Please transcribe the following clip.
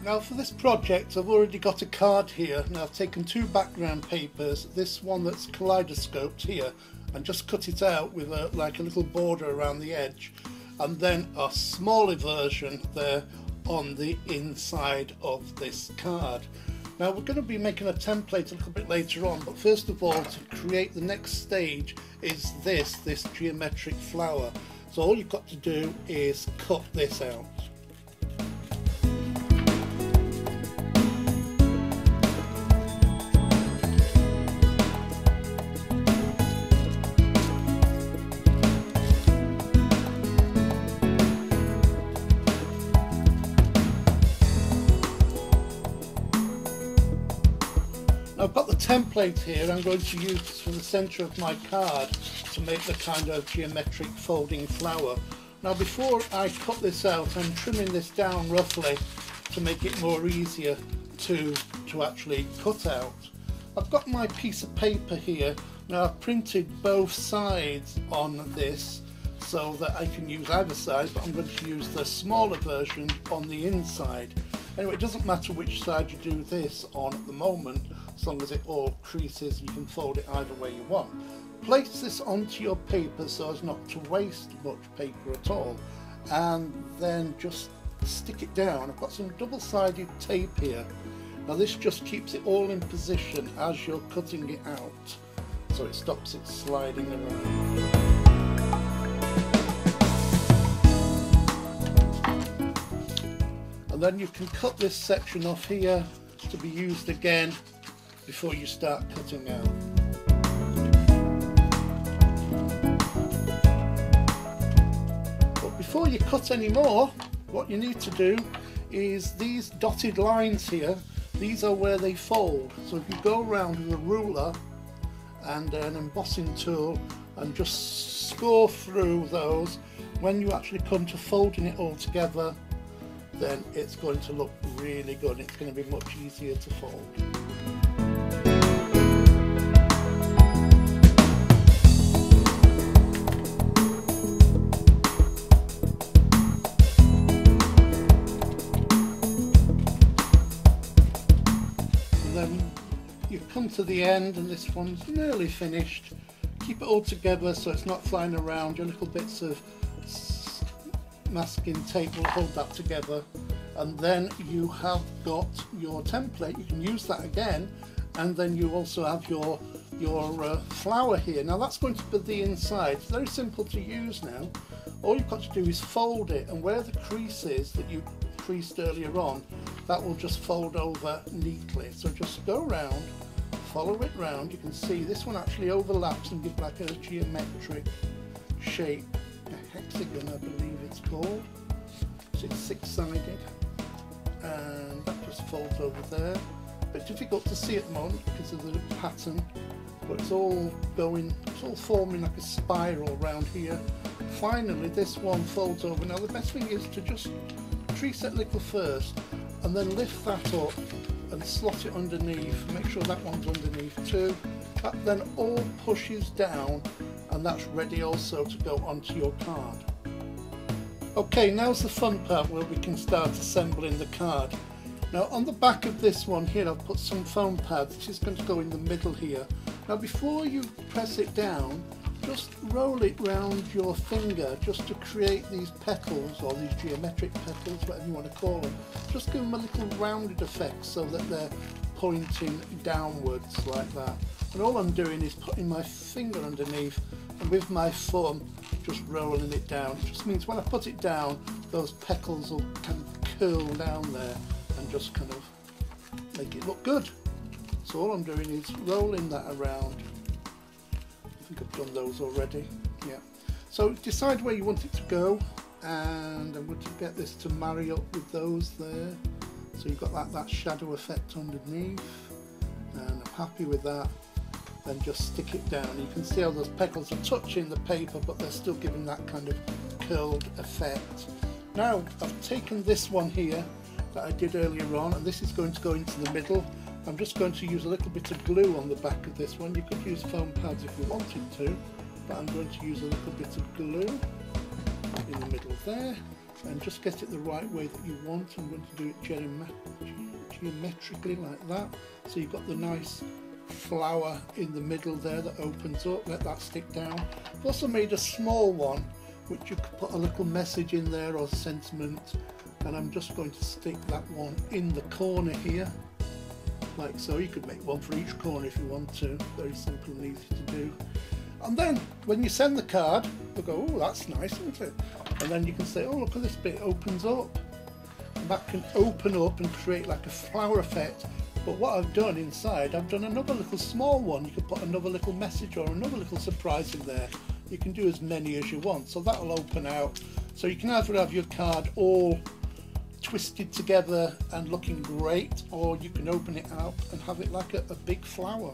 Now for this project I've already got a card here. Now I've taken two background papers, this one that's kaleidoscoped here, and just cut it out with like a little border around the edge, and then a smaller version there on the inside of this card. Now we're going to be making a template a little bit later on, but first of all, to create the next stage is this geometric flower. So all you've got to do is cut this out. I've got the template here I'm going to use for the centre of my card to make the kind of geometric folding flower. Now before I cut this out, I'm trimming this down roughly to make it more easier to actually cut out. I've got my piece of paper here. Now I've printed both sides on this so that I can use either side, but I'm going to use the smaller version on the inside. Anyway, it doesn't matter which side you do this on at the moment, as long as it all creases. You can fold it either way you want. Place this onto your paper so as not to waste much paper at all, and then just stick it down. I've got some double-sided tape here. Now this just keeps it all in position as you're cutting it out, so it stops it sliding around. And then you can cut this section off here to be used again before you start cutting out. But before you cut any more, what you need to do is these dotted lines here, these are where they fold. So if you go around with a ruler and an embossing tool and just score through those, when you actually come to folding it all together, then it's going to look really good. It's going to be much easier to fold. And then you've come to the end and this one's nearly finished. Keep it all together so it's not flying around. Your little bits of masking tape will hold that together, and then you have got your template. You can use that again, and then you also have your flower here. Now that's going to be the inside. It's very simple to use now. All you've got to do is fold it, and where the crease is that you creased earlier on, that will just fold over neatly. So just go around, follow it round. You can see this one actually overlaps and gives like a geometric shape. A hexagon, I believe it's called. So it's six-sided, and that just folds over there. A bit difficult to see at the moment because of the pattern, but it's all forming like a spiral around here. Finally, this one folds over. Now the best thing is to just crease it a little first, and then lift that up and slot it underneath. Make sure that one's underneath too. That then all pushes down, and that's ready also to go onto your card. Okay, now's the fun part where we can start assembling the card. Now on the back of this one here I've put some foam pads, which is going to go in the middle here. Now before you press it down, just roll it round your finger just to create these petals, or these geometric petals, whatever you want to call them. Just give them a little rounded effect so that they're pointing downwards like that. And all I'm doing is putting my finger underneath, and with my thumb just rolling it down. It just means when I put it down, those petals will kind of curl down there and just kind of make it look good. So all I'm doing is rolling that around. I think I've done those already. Yeah. So decide where you want it to go, and I'm going to get this to marry up with those there. So you've got that shadow effect underneath, and I'm happy with that. Then just stick it down. You can see how those petals are touching the paper, but they're still giving that kind of curled effect. Now I've taken this one here that I did earlier on, and this is going to go into the middle. I'm just going to use a little bit of glue on the back of this one. You could use foam pads if you wanted to, but I'm going to use a little bit of glue in the middle there. and just get it the right way that you want. I'm going to do it geometrically like that, so you've got the nice flower in the middle there that opens up. Let that stick down. I've also made a small one which you could put a little message in there or sentiment, and I'm just going to stick that one in the corner here like so. You could make one for each corner if you want to. Very simple and easy to do. And then when you send the card, they'll go, oh, that's nice, isn't it? And then you can say, oh, look at this bit, it opens up. And that can open up and create like a flower effect. But what I've done inside, I've done another little small one. You could put another little message or another little surprise in there. You can do as many as you want. So that'll open out. So you can either have your card all twisted together and looking great, or you can open it out and have it like a big flower.